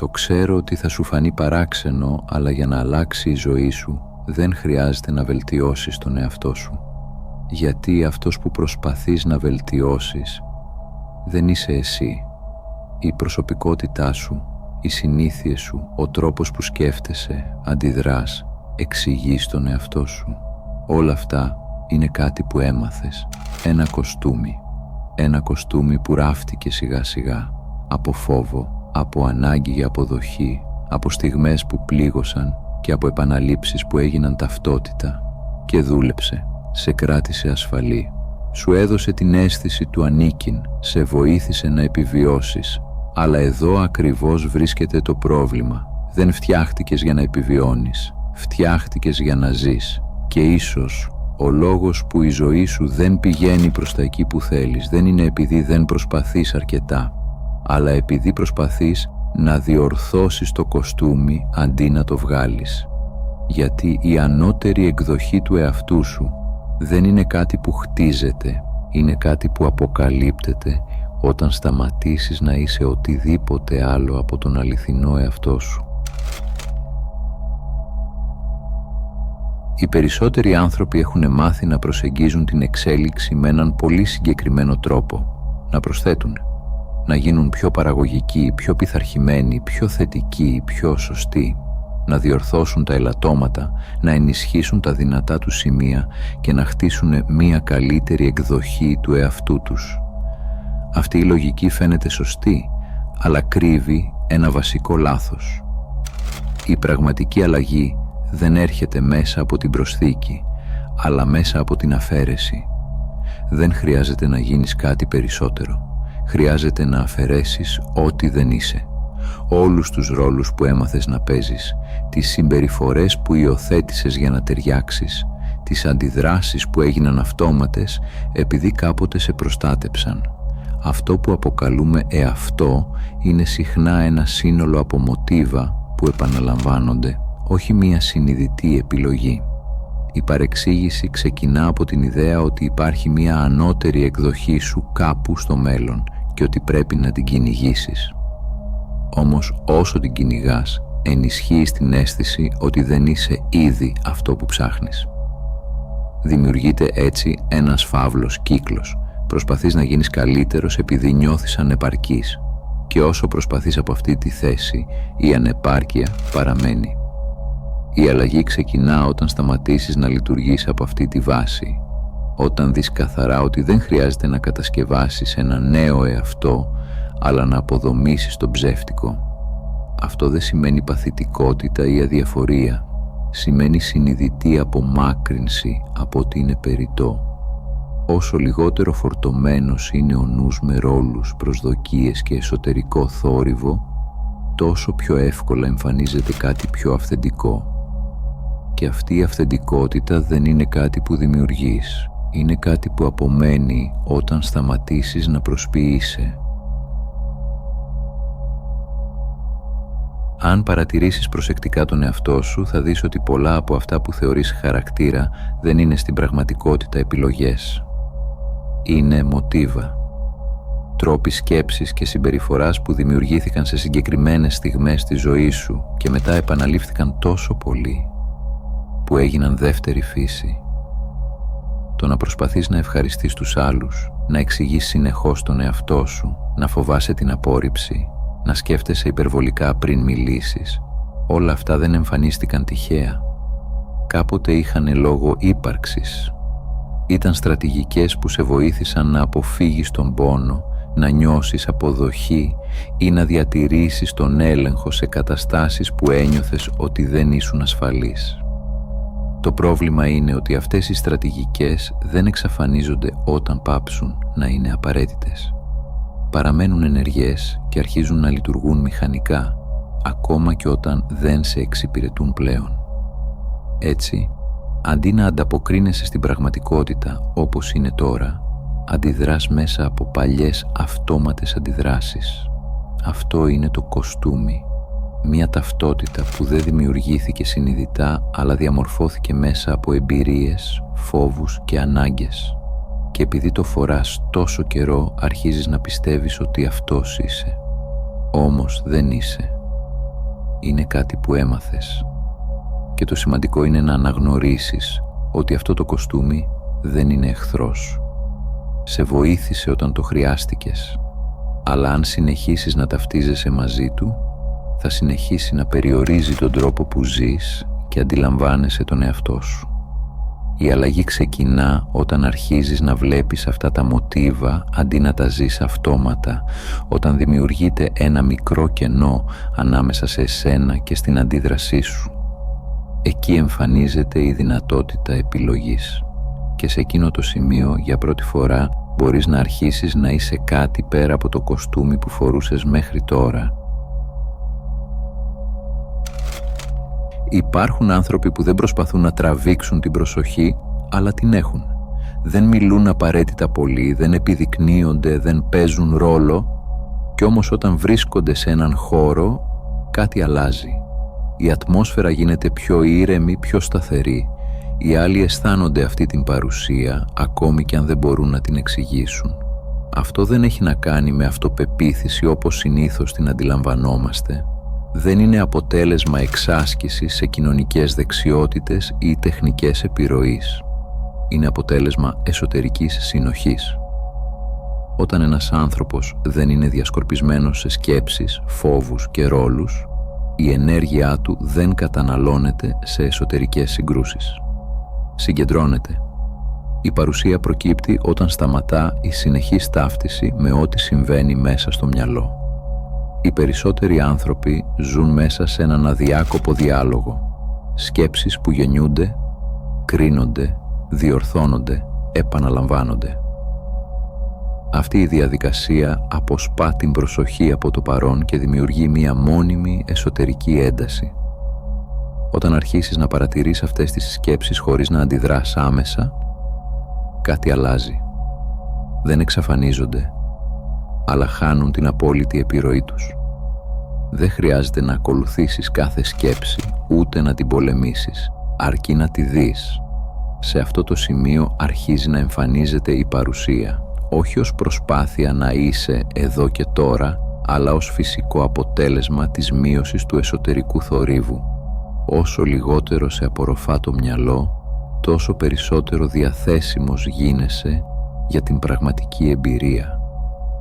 Το ξέρω ότι θα σου φανεί παράξενο, αλλά για να αλλάξει η ζωή σου δεν χρειάζεται να βελτιώσεις τον εαυτό σου. Γιατί αυτός που προσπαθείς να βελτιώσεις δεν είσαι εσύ. Η προσωπικότητά σου, οι συνήθειες σου, ο τρόπος που σκέφτεσαι, αντιδράς, εξηγείς τον εαυτό σου. Όλα αυτά είναι κάτι που έμαθες. Ένα κοστούμι. Ένα κοστούμι που ράφτηκε σιγά σιγά. Από φόβο, από ανάγκη για αποδοχή, από στιγμές που πλήγωσαν και από επαναλήψεις που έγιναν ταυτότητα. Και δούλεψε. Σε κράτησε ασφαλή. Σου έδωσε την αίσθηση του ανήκειν. Σε βοήθησε να επιβιώσεις. Αλλά εδώ ακριβώς βρίσκεται το πρόβλημα. Δεν φτιάχτηκες για να επιβιώνεις. Φτιάχτηκες για να ζεις. Και ίσως ο λόγος που η ζωή σου δεν πηγαίνει προς τα εκεί που θέλεις δεν είναι επειδή δεν προσπαθείς αρκετά, αλλά επειδή προσπαθείς να διορθώσεις το κοστούμι αντί να το βγάλεις. Γιατί η ανώτερη εκδοχή του εαυτού σου δεν είναι κάτι που χτίζεται, είναι κάτι που αποκαλύπτεται όταν σταματήσεις να είσαι οτιδήποτε άλλο από τον αληθινό εαυτό σου. Οι περισσότεροι άνθρωποι έχουν μάθει να προσεγγίζουν την εξέλιξη με έναν πολύ συγκεκριμένο τρόπο, να προσθέτουν, να γίνουν πιο παραγωγικοί, πιο πειθαρχημένοι, πιο θετικοί, πιο σωστοί, να διορθώσουν τα ελαττώματα, να ενισχύσουν τα δυνατά τους σημεία και να χτίσουν μία καλύτερη εκδοχή του εαυτού τους. Αυτή η λογική φαίνεται σωστή, αλλά κρύβει ένα βασικό λάθος. Η πραγματική αλλαγή δεν έρχεται μέσα από την προσθήκη, αλλά μέσα από την αφαίρεση. Δεν χρειάζεται να γίνεις κάτι περισσότερο. Χρειάζεται να αφαιρέσεις ό,τι δεν είσαι. Όλους τους ρόλους που έμαθες να παίζεις, τις συμπεριφορές που υιοθέτησες για να ταιριάξεις, τις αντιδράσεις που έγιναν αυτόματες επειδή κάποτε σε προστάτεψαν. Αυτό που αποκαλούμε εαυτό είναι συχνά ένα σύνολο από μοτίβα που επαναλαμβάνονται, όχι μία συνειδητή επιλογή. Η παρεξήγηση ξεκινά από την ιδέα ότι υπάρχει μία ανώτερη εκδοχή σου κάπου στο μέλλον και ότι πρέπει να την κυνηγήσεις. Όμως όσο την κυνηγάς, ενισχύεις την αίσθηση ότι δεν είσαι ήδη αυτό που ψάχνεις. Δημιουργείται έτσι ένας φαύλος κύκλος. Προσπαθείς να γίνεις καλύτερος επειδή νιώθεις ανεπαρκής. Και όσο προσπαθείς από αυτή τη θέση, η ανεπάρκεια παραμένει. Η αλλαγή ξεκινά όταν σταματήσεις να λειτουργείς από αυτή τη βάση. Όταν δεις καθαρά ότι δεν χρειάζεται να κατασκευάσεις ένα νέο εαυτό, αλλά να αποδομήσεις τον ψεύτικο. Αυτό δεν σημαίνει παθητικότητα ή αδιαφορία. Σημαίνει συνειδητή απομάκρυνση από ό,τι είναι περιττό. Όσο λιγότερο φορτωμένος είναι ο νους με ρόλους, προσδοκίες και εσωτερικό θόρυβο, τόσο πιο εύκολα εμφανίζεται κάτι πιο αυθεντικό. Και αυτή η αυθεντικότητα δεν είναι κάτι που δημιουργείς. Είναι κάτι που απομένει όταν σταματήσεις να προσποιείσαι. Αν παρατηρήσεις προσεκτικά τον εαυτό σου, θα δεις ότι πολλά από αυτά που θεωρείς χαρακτήρα δεν είναι στην πραγματικότητα επιλογές. Είναι μοτίβα. Τρόποι σκέψης και συμπεριφοράς που δημιουργήθηκαν σε συγκεκριμένες στιγμές της ζωής σου και μετά επαναλήφθηκαν τόσο πολύ, που έγιναν δεύτερη φύση. Το να προσπαθείς να ευχαριστείς τους άλλους, να εξηγείς συνεχώς τον εαυτό σου, να φοβάσαι την απόρριψη, να σκέφτεσαι υπερβολικά πριν μιλήσεις, όλα αυτά δεν εμφανίστηκαν τυχαία. Κάποτε είχαν λόγο ύπαρξης. Ήταν στρατηγικές που σε βοήθησαν να αποφύγεις τον πόνο, να νιώσεις αποδοχή ή να διατηρήσεις τον έλεγχο σε καταστάσεις που ένιωθες ότι δεν ήσουν ασφαλής. Το πρόβλημα είναι ότι αυτές οι στρατηγικές δεν εξαφανίζονται όταν πάψουν να είναι απαραίτητες. Παραμένουν ενεργές και αρχίζουν να λειτουργούν μηχανικά, ακόμα και όταν δεν σε εξυπηρετούν πλέον. Έτσι, αντί να ανταποκρίνεσαι στην πραγματικότητα όπως είναι τώρα, αντιδράς μέσα από παλιές αυτόματες αντιδράσεις. Αυτό είναι το κοστούμι. Μια ταυτότητα που δεν δημιουργήθηκε συνειδητά, αλλά διαμορφώθηκε μέσα από εμπειρίες, φόβους και ανάγκες. Και επειδή το φοράς τόσο καιρό, αρχίζεις να πιστεύεις ότι αυτός είσαι. Όμως δεν είσαι. Είναι κάτι που έμαθες. Και το σημαντικό είναι να αναγνωρίσεις ότι αυτό το κοστούμι δεν είναι εχθρός. Σε βοήθησε όταν το χρειάστηκες, αλλά αν συνεχίσεις να ταυτίζεσαι μαζί του, θα συνεχίσει να περιορίζει τον τρόπο που ζεις και αντιλαμβάνεσαι τον εαυτό σου. Η αλλαγή ξεκινά όταν αρχίζεις να βλέπεις αυτά τα μοτίβα αντί να τα ζεις αυτόματα, όταν δημιουργείται ένα μικρό κενό ανάμεσα σε εσένα και στην αντίδρασή σου. Εκεί εμφανίζεται η δυνατότητα επιλογής και σε εκείνο το σημείο για πρώτη φορά μπορείς να αρχίσεις να είσαι κάτι πέρα από το κοστούμι που φορούσες μέχρι τώρα. Υπάρχουν άνθρωποι που δεν προσπαθούν να τραβήξουν την προσοχή, αλλά την έχουν. Δεν μιλούν απαραίτητα πολύ, δεν επιδεικνύονται, δεν παίζουν ρόλο, κι όμως όταν βρίσκονται σε έναν χώρο, κάτι αλλάζει. Η ατμόσφαιρα γίνεται πιο ήρεμη, πιο σταθερή. Οι άλλοι αισθάνονται αυτή την παρουσία, ακόμη και αν δεν μπορούν να την εξηγήσουν. Αυτό δεν έχει να κάνει με αυτοπεποίθηση όπως συνήθως την αντιλαμβανόμαστε. Δεν είναι αποτέλεσμα εξάσκησης σε κοινωνικές δεξιότητες ή τεχνικές επιρροής. Είναι αποτέλεσμα εσωτερικής συνοχής. Όταν ένας άνθρωπος δεν είναι διασκορπισμένος σε σκέψεις, φόβους και ρόλους, η ενέργειά του δεν καταναλώνεται σε εσωτερικές συγκρούσεις. Συγκεντρώνεται. Η παρουσία προκύπτει όταν σταματά η συνεχής ταύτιση με ό,τι συμβαίνει μέσα στο μυαλό. Οι περισσότεροι άνθρωποι ζουν μέσα σε έναν αδιάκοπο διάλογο. Σκέψεις που γεννιούνται, κρίνονται, διορθώνονται, επαναλαμβάνονται. Αυτή η διαδικασία αποσπά την προσοχή από το παρόν και δημιουργεί μία μόνιμη εσωτερική ένταση. Όταν αρχίσεις να παρατηρείς αυτές τις σκέψεις χωρίς να αντιδράς άμεσα, κάτι αλλάζει. Δεν εξαφανίζονται, αλλά χάνουν την απόλυτη επιρροή τους. Δεν χρειάζεται να ακολουθήσεις κάθε σκέψη, ούτε να την πολεμήσεις, αρκεί να τη δεις. Σε αυτό το σημείο αρχίζει να εμφανίζεται η παρουσία, όχι ως προσπάθεια να είσαι εδώ και τώρα, αλλά ως φυσικό αποτέλεσμα της μείωσης του εσωτερικού θορύβου. Όσο λιγότερο σε απορροφά το μυαλό, τόσο περισσότερο διαθέσιμος γίνεσαι για την πραγματική εμπειρία.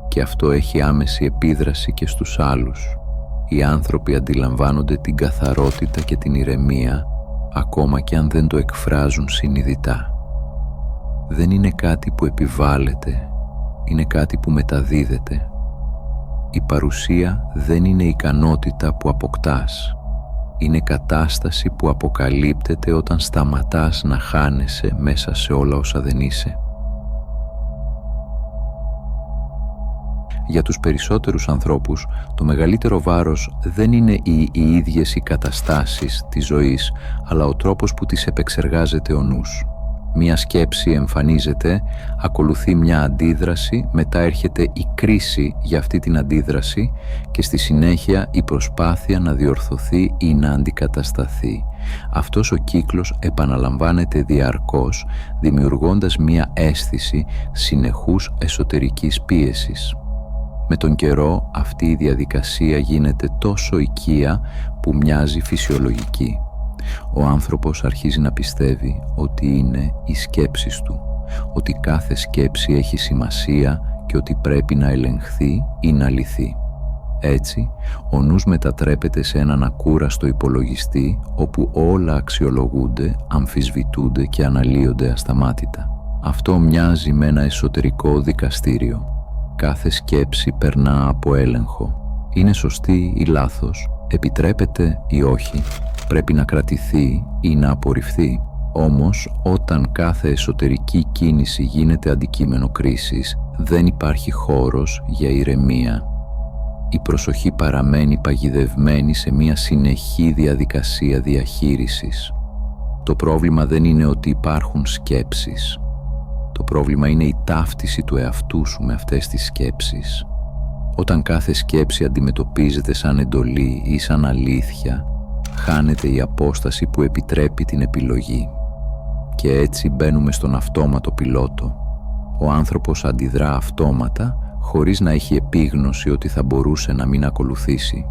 Και αυτό έχει άμεση επίδραση και στους άλλους. Οι άνθρωποι αντιλαμβάνονται την καθαρότητα και την ηρεμία, ακόμα και αν δεν το εκφράζουν συνειδητά. Δεν είναι κάτι που επιβάλλεται, είναι κάτι που μεταδίδεται. Η παρουσία δεν είναι ικανότητα που αποκτάς. Είναι κατάσταση που αποκαλύπτεται όταν σταματάς να χάνεσαι μέσα σε όλα όσα δεν είσαι. Για τους περισσότερους ανθρώπους, το μεγαλύτερο βάρος δεν είναι οι ίδιες οι καταστάσεις της ζωής, αλλά ο τρόπος που τις επεξεργάζεται ο νους. Μία σκέψη εμφανίζεται, ακολουθεί μια αντίδραση, μετά έρχεται η κρίση για αυτή την αντίδραση και στη συνέχεια η προσπάθεια να διορθωθεί ή να αντικατασταθεί. Αυτός ο κύκλος επαναλαμβάνεται διαρκώς, δημιουργώντας μια αίσθηση συνεχούς εσωτερικής πίεσης. Με τον καιρό αυτή η διαδικασία γίνεται τόσο οικία που μοιάζει φυσιολογική. Ο άνθρωπος αρχίζει να πιστεύει ότι είναι οι σκέψεις του, ότι κάθε σκέψη έχει σημασία και ότι πρέπει να ελεγχθεί ή να λυθεί. Έτσι, ο νους μετατρέπεται σε έναν ακούραστο υπολογιστή όπου όλα αξιολογούνται, αμφισβητούνται και αναλύονται ασταμάτητα. Αυτό μοιάζει με ένα εσωτερικό δικαστήριο. Κάθε σκέψη περνά από έλεγχο. Είναι σωστή ή λάθος, επιτρέπεται ή όχι, πρέπει να κρατηθεί ή να απορριφθεί. Όμως, όταν κάθε εσωτερική κίνηση γίνεται αντικείμενο κρίσης, δεν υπάρχει χώρος για ηρεμία. Η προσοχή παραμένει παγιδευμένη σε μια συνεχή διαδικασία διαχείρισης. Το πρόβλημα δεν είναι ότι υπάρχουν σκέψεις. Το πρόβλημα είναι η ταύτιση του εαυτού σου με αυτές τις σκέψεις. Όταν κάθε σκέψη αντιμετωπίζεται σαν εντολή ή σαν αλήθεια, χάνεται η απόσταση που επιτρέπει την επιλογή. Και έτσι μπαίνουμε στον αυτόματο πιλότο. Ο άνθρωπος αντιδρά αυτόματα, χωρίς να έχει επίγνωση ότι θα μπορούσε να μην ακολουθήσει.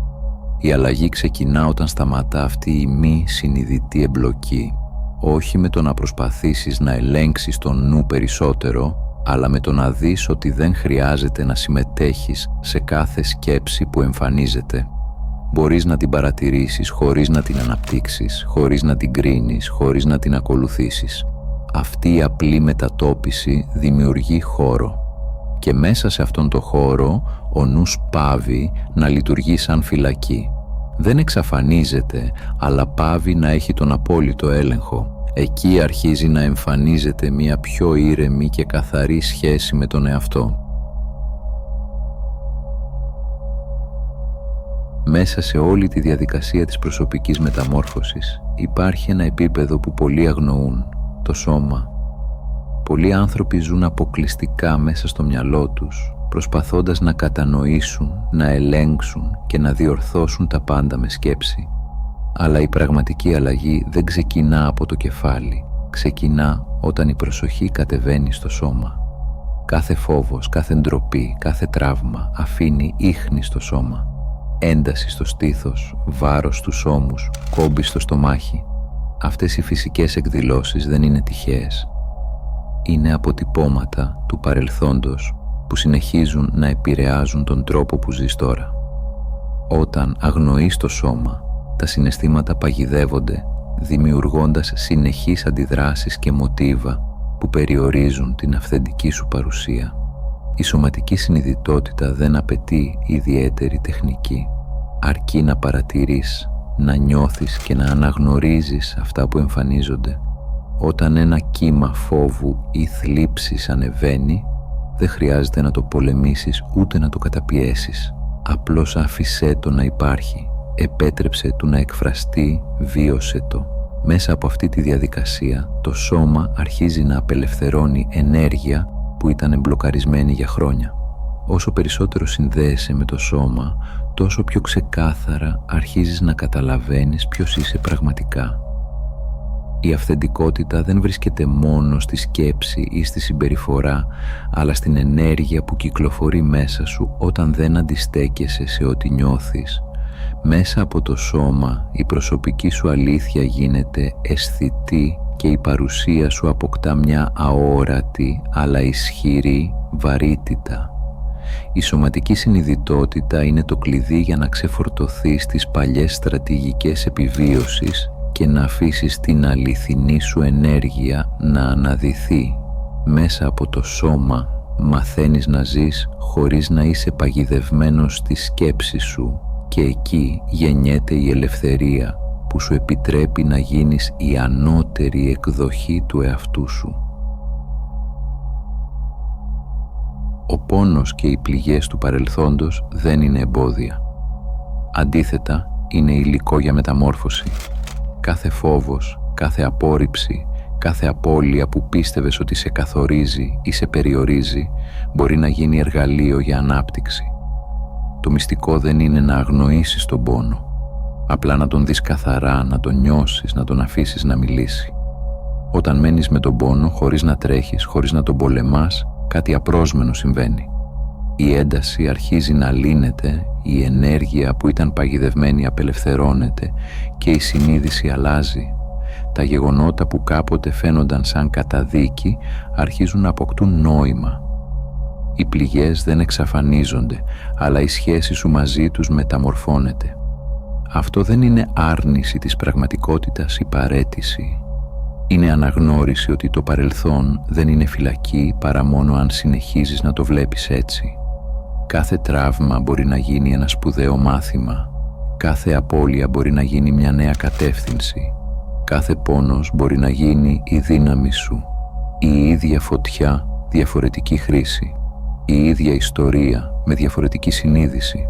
Η αλλαγή ξεκινά όταν σταματά αυτή η μη συνειδητή εμπλοκή, όχι με το να προσπαθήσεις να ελέγξεις τον νου περισσότερο, αλλά με το να δεις ότι δεν χρειάζεται να συμμετέχεις σε κάθε σκέψη που εμφανίζεται. Μπορείς να την παρατηρήσεις χωρίς να την αναπτύξεις, χωρίς να την κρίνεις, χωρίς να την ακολουθήσεις. Αυτή η απλή μετατόπιση δημιουργεί χώρο. Και μέσα σε αυτόν το χώρο ο νους πάβει να λειτουργεί σαν φυλακή. Δεν εξαφανίζεται, αλλά πάβει να έχει τον απόλυτο έλεγχο. Εκεί αρχίζει να εμφανίζεται μια πιο ήρεμη και καθαρή σχέση με τον εαυτό. Μέσα σε όλη τη διαδικασία της προσωπικής μεταμόρφωσης υπάρχει ένα επίπεδο που πολλοί αγνοούν, το σώμα. Πολλοί άνθρωποι ζουν αποκλειστικά μέσα στο μυαλό τους, προσπαθώντας να κατανοήσουν, να ελέγξουν και να διορθώσουν τα πάντα με σκέψη. Αλλά η πραγματική αλλαγή δεν ξεκινά από το κεφάλι, ξεκινά όταν η προσοχή κατεβαίνει στο σώμα. Κάθε φόβος, κάθε ντροπή, κάθε τραύμα αφήνει ίχνη στο σώμα. Ένταση στο στήθος, βάρος στους ώμους, κόμπη στο στομάχι. Αυτές οι φυσικές εκδηλώσεις δεν είναι τυχαίες. Είναι αποτυπώματα του παρελθόντος που συνεχίζουν να επηρεάζουν τον τρόπο που ζεις τώρα. Όταν αγνοείς το σώμα, τα συναισθήματα παγιδεύονται, δημιουργώντας συνεχείς αντιδράσεις και μοτίβα που περιορίζουν την αυθεντική σου παρουσία. Η σωματική συνειδητότητα δεν απαιτεί ιδιαίτερη τεχνική. Αρκεί να παρατηρείς, να νιώθεις και να αναγνωρίζεις αυτά που εμφανίζονται. Όταν ένα κύμα φόβου ή θλίψης ανεβαίνει, δεν χρειάζεται να το πολεμήσεις ούτε να το καταπιέσεις. Απλώς άφησέ το να υπάρχει. Επέτρεψε του να εκφραστεί, βίωσε το. Μέσα από αυτή τη διαδικασία, το σώμα αρχίζει να απελευθερώνει ενέργεια που ήταν μπλοκαρισμένη για χρόνια. Όσο περισσότερο συνδέεσαι με το σώμα, τόσο πιο ξεκάθαρα αρχίζεις να καταλαβαίνεις ποιος είσαι πραγματικά. Η αυθεντικότητα δεν βρίσκεται μόνο στη σκέψη ή στη συμπεριφορά, αλλά στην ενέργεια που κυκλοφορεί μέσα σου όταν δεν αντιστέκεσαι σε ό,τι νιώθεις. Μέσα από το σώμα η προσωπική σου αλήθεια γίνεται αισθητή και η παρουσία σου αποκτά μια αόρατη αλλά ισχυρή βαρύτητα. Η σωματική συνειδητότητα είναι το κλειδί για να ξεφορτωθείς τις παλιές στρατηγικές επιβίωσης και να αφήσεις την αληθινή σου ενέργεια να αναδυθεί. Μέσα από το σώμα μαθαίνεις να ζεις χωρίς να είσαι παγιδευμένος στη σκέψη σου και εκεί γεννιέται η ελευθερία που σου επιτρέπει να γίνεις η ανώτερη εκδοχή του εαυτού σου. Ο πόνος και οι πληγές του παρελθόντος δεν είναι εμπόδια. Αντίθετα, είναι υλικό για μεταμόρφωση. Κάθε φόβος, κάθε απόρριψη, κάθε απώλεια που πίστευες ότι σε καθορίζει ή σε περιορίζει μπορεί να γίνει εργαλείο για ανάπτυξη. Το μυστικό δεν είναι να αγνοήσεις τον πόνο, απλά να τον δεις καθαρά, να τον νιώσεις, να τον αφήσεις να μιλήσει. Όταν μένεις με τον πόνο χωρίς να τρέχεις, χωρίς να τον πολεμάς, κάτι απρόσμενο συμβαίνει. Η ένταση αρχίζει να λύνεται, η ενέργεια που ήταν παγιδευμένη απελευθερώνεται και η συνείδηση αλλάζει. Τα γεγονότα που κάποτε φαίνονταν σαν καταδίκη αρχίζουν να αποκτούν νόημα. Οι πληγές δεν εξαφανίζονται, αλλά η σχέση σου μαζί τους μεταμορφώνεται. Αυτό δεν είναι άρνηση της πραγματικότητας ή παραίτηση. Είναι αναγνώριση ότι το παρελθόν δεν είναι φυλακή παρά μόνο αν συνεχίζεις να το βλέπεις έτσι. Κάθε τραύμα μπορεί να γίνει ένα σπουδαίο μάθημα. Κάθε απώλεια μπορεί να γίνει μια νέα κατεύθυνση. Κάθε πόνος μπορεί να γίνει η δύναμη σου. Η ίδια φωτιά, διαφορετική χρήση. Η ίδια ιστορία με διαφορετική συνείδηση.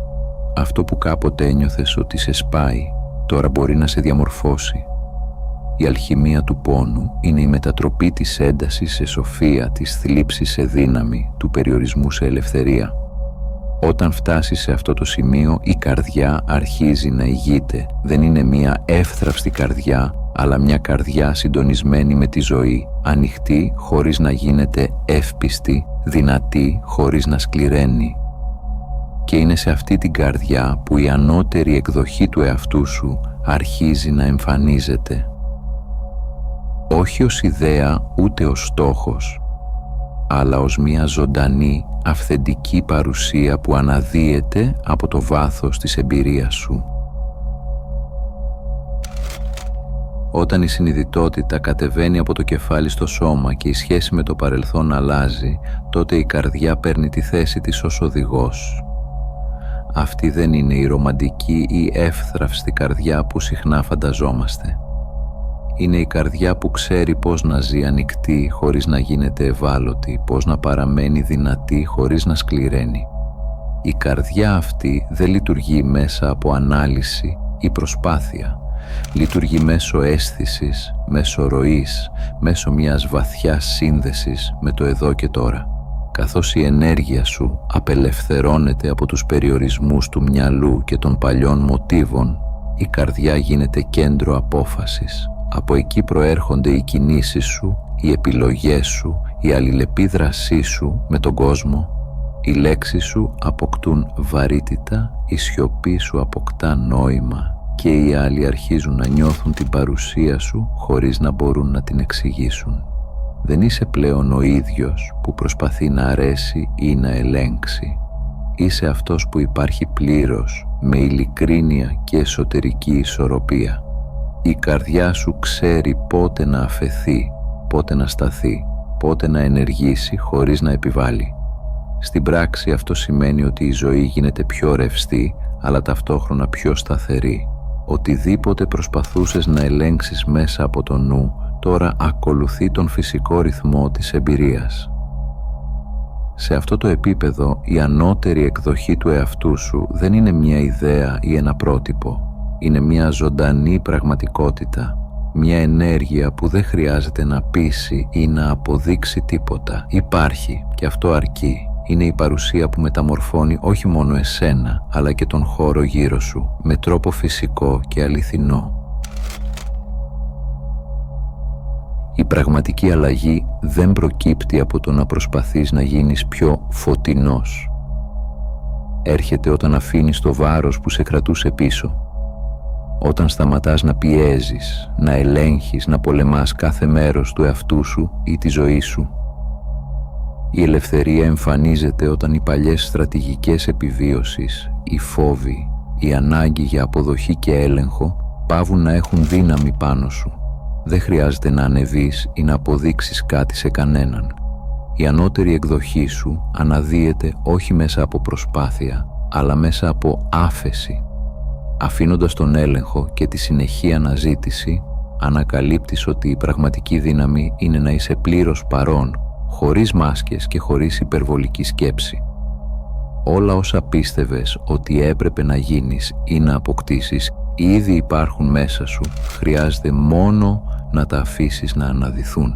Αυτό που κάποτε ένιωθες ότι σε σπάει, τώρα μπορεί να σε διαμορφώσει. Η αλχημία του πόνου είναι η μετατροπή της έντασης σε σοφία, της θλίψης σε δύναμη, του περιορισμού σε ελευθερία. Όταν φτάσεις σε αυτό το σημείο, η καρδιά αρχίζει να ηγείται. Δεν είναι μια εύθραυστη καρδιά, αλλά μια καρδιά συντονισμένη με τη ζωή, ανοιχτή χωρίς να γίνεται εύπιστη, δυνατή χωρίς να σκληραίνει. Και είναι σε αυτή την καρδιά που η ανώτερη εκδοχή του εαυτού σου αρχίζει να εμφανίζεται. Όχι ως ιδέα ούτε ως στόχος, αλλά ως μια ζωντανή, αυθεντική παρουσία που αναδύεται από το βάθος της εμπειρίας σου. Όταν η συνειδητότητα κατεβαίνει από το κεφάλι στο σώμα και η σχέση με το παρελθόν αλλάζει, τότε η καρδιά παίρνει τη θέση της ως οδηγός. Αυτή δεν είναι η ρομαντική ή εύθραυστη καρδιά που συχνά φανταζόμαστε. Είναι η καρδιά που ξέρει πώς να ζει ανοιχτή χωρίς να γίνεται ευάλωτη, πώς να παραμένει δυνατή χωρίς να σκληραίνει. Η καρδιά αυτή δεν λειτουργεί μέσα από ανάλυση ή προσπάθεια. Λειτουργεί μέσω αίσθησης, μέσω ροής, μέσω μιας βαθιάς σύνδεσης με το εδώ και τώρα. Καθώς η ενέργεια σου απελευθερώνεται από τους περιορισμούς του μυαλού και των παλιών μοτίβων, η καρδιά γίνεται κέντρο απόφασης. Από εκεί προέρχονται οι κινήσεις σου, οι επιλογές σου, η αλληλεπίδρασή σου με τον κόσμο. Οι λέξεις σου αποκτούν βαρύτητα, η σιωπή σου αποκτά νόημα και οι άλλοι αρχίζουν να νιώθουν την παρουσία σου χωρίς να μπορούν να την εξηγήσουν. Δεν είσαι πλέον ο ίδιος που προσπαθεί να αρέσει ή να ελέγξει. Είσαι αυτός που υπάρχει πλήρως, με ειλικρίνεια και εσωτερική ισορροπία. Η καρδιά σου ξέρει πότε να αφεθεί, πότε να σταθεί, πότε να ενεργήσει χωρίς να επιβάλλει. Στην πράξη αυτό σημαίνει ότι η ζωή γίνεται πιο ρευστή, αλλά ταυτόχρονα πιο σταθερή. Οτιδήποτε προσπαθούσες να ελέγξεις μέσα από το νου, τώρα ακολουθεί τον φυσικό ρυθμό της εμπειρίας. Σε αυτό το επίπεδο, η ανώτερη εκδοχή του εαυτού σου δεν είναι μια ιδέα ή ένα πρότυπο. Είναι μια ζωντανή πραγματικότητα, μια ενέργεια που δεν χρειάζεται να πείσει ή να αποδείξει τίποτα. Υπάρχει και αυτό αρκεί. Είναι η παρουσία που μεταμορφώνει όχι μόνο εσένα, αλλά και τον χώρο γύρω σου, με τρόπο φυσικό και αληθινό. Η πραγματική αλλαγή δεν προκύπτει από το να προσπαθείς να γίνεις πιο φωτεινός. Έρχεται όταν αφήνεις το βάρος που σε κρατούσε πίσω. Όταν σταματάς να πιέζεις, να ελέγχεις, να πολεμάς κάθε μέρος του εαυτού σου ή τη ζωή σου. Η ελευθερία εμφανίζεται όταν οι παλιές στρατηγικές επιβίωσης, οι φόβοι, η ανάγκη για αποδοχή και έλεγχο πάβουν να έχουν δύναμη πάνω σου. Δεν χρειάζεται να ανεβείς ή να αποδείξεις κάτι σε κανέναν. Η ανώτερη εκδοχή σου αναδύεται όχι μέσα από προσπάθεια, αλλά μέσα από άφεση. Αφήνοντας τον έλεγχο και τη συνεχή αναζήτηση, ανακαλύπτεις ότι η πραγματική δύναμη είναι να είσαι πλήρως παρόν, χωρίς μάσκες και χωρίς υπερβολική σκέψη. Όλα όσα πίστευες ότι έπρεπε να γίνεις ή να αποκτήσεις ήδη υπάρχουν μέσα σου, χρειάζεται μόνο να τα αφήσεις να αναδυθούν.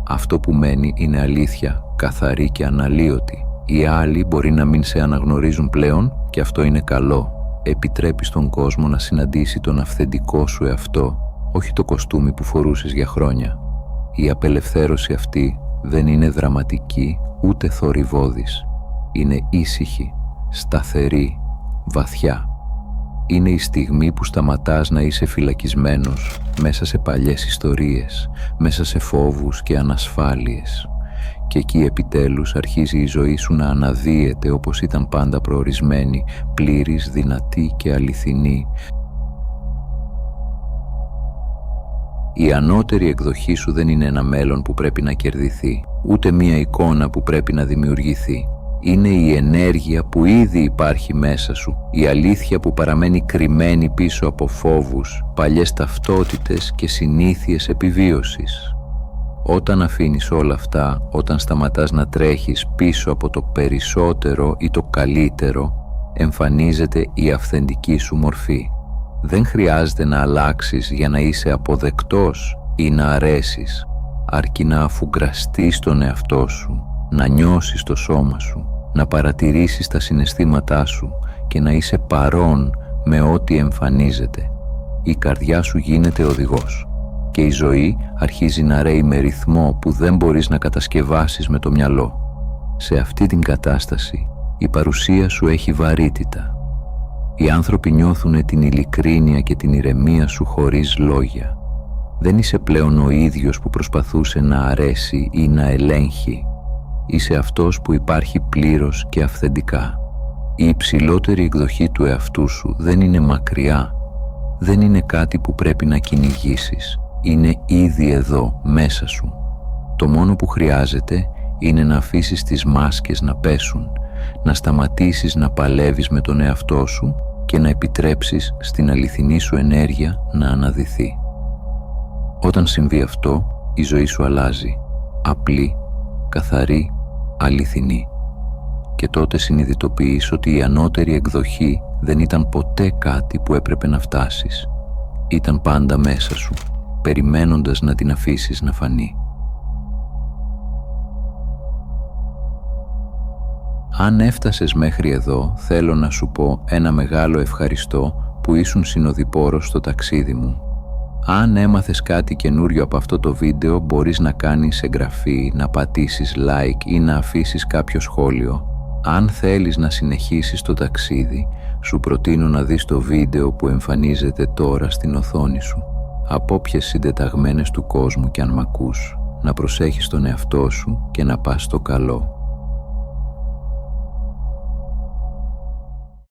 Αυτό που μένει είναι αλήθεια, καθαρή και αναλύωτη. Οι άλλοι μπορεί να μην σε αναγνωρίζουν πλέον και αυτό είναι καλό. Επιτρέπει στον κόσμο να συναντήσει τον αυθεντικό σου εαυτό, όχι το κοστούμι που φορούσες για χρόνια. Η απελευθέρωση αυτή δεν είναι δραματική ούτε θορυβώδης. Είναι ήσυχη, σταθερή, βαθιά. Είναι η στιγμή που σταματάς να είσαι φυλακισμένος μέσα σε παλιές ιστορίες, μέσα σε φόβους και ανασφάλειες. Και εκεί επιτέλους αρχίζει η ζωή σου να αναδύεται όπως ήταν πάντα προορισμένη, πλήρης, δυνατή και αληθινή. Η ανώτερη εκδοχή σου δεν είναι ένα μέλλον που πρέπει να κερδιθεί, ούτε μία εικόνα που πρέπει να δημιουργηθεί. Είναι η ενέργεια που ήδη υπάρχει μέσα σου, η αλήθεια που παραμένει κρυμμένη πίσω από φόβους, παλιές ταυτότητες και συνήθειες επιβίωσης. Όταν αφήνεις όλα αυτά, όταν σταματάς να τρέχεις πίσω από το περισσότερο ή το καλύτερο, εμφανίζεται η αυθεντική σου μορφή. Δεν χρειάζεται να αλλάξεις για να είσαι αποδεκτός ή να αρέσεις, αρκεί να αφουγκραστείς τον εαυτό σου, να νιώσεις το σώμα σου, να παρατηρήσεις τα συναισθήματά σου και να είσαι παρόν με ό,τι εμφανίζεται. Η καρδιά σου γίνεται οδηγός και η ζωή αρχίζει να ρέει με ρυθμό που δεν μπορείς να κατασκευάσεις με το μυαλό. Σε αυτή την κατάσταση, Η παρουσία σου έχει βαρύτητα. Οι άνθρωποι νιώθουν την ειλικρίνεια και την ηρεμία σου χωρίς λόγια. Δεν είσαι πλέον ο ίδιος που προσπαθούσε να αρέσει ή να ελέγχει. Είσαι αυτός που υπάρχει πλήρως και αυθεντικά. Η υψηλότερη εκδοχή του εαυτού σου δεν είναι μακριά. Δεν είναι κάτι που πρέπει να κυνηγήσεις. Είναι ήδη εδώ, μέσα σου. Το μόνο που χρειάζεται είναι να αφήσεις τις μάσκες να πέσουν, να σταματήσεις να παλεύεις με τον εαυτό σου και να επιτρέψεις στην αληθινή σου ενέργεια να αναδυθεί. Όταν συμβεί αυτό, η ζωή σου αλλάζει. Απλή, καθαρή, αληθινή. Και τότε συνειδητοποιείς ότι η ανώτερη εκδοχή δεν ήταν ποτέ κάτι που έπρεπε να φτάσεις. Ήταν πάντα μέσα σου, περιμένοντας να την αφήσεις να φανεί. Αν έφτασες μέχρι εδώ, θέλω να σου πω ένα μεγάλο ευχαριστώ που ήσουν συνοδοιπόρος στο ταξίδι μου. Αν έμαθες κάτι καινούριο από αυτό το βίντεο, μπορείς να κάνεις εγγραφή, να πατήσεις like ή να αφήσεις κάποιο σχόλιο. Αν θέλεις να συνεχίσεις το ταξίδι, σου προτείνω να δεις το βίντεο που εμφανίζεται τώρα στην οθόνη σου. Από όποιες συντεταγμένες του κόσμου κι αν μ' ακούς, να προσέχεις τον εαυτό σου και να πας στο καλό.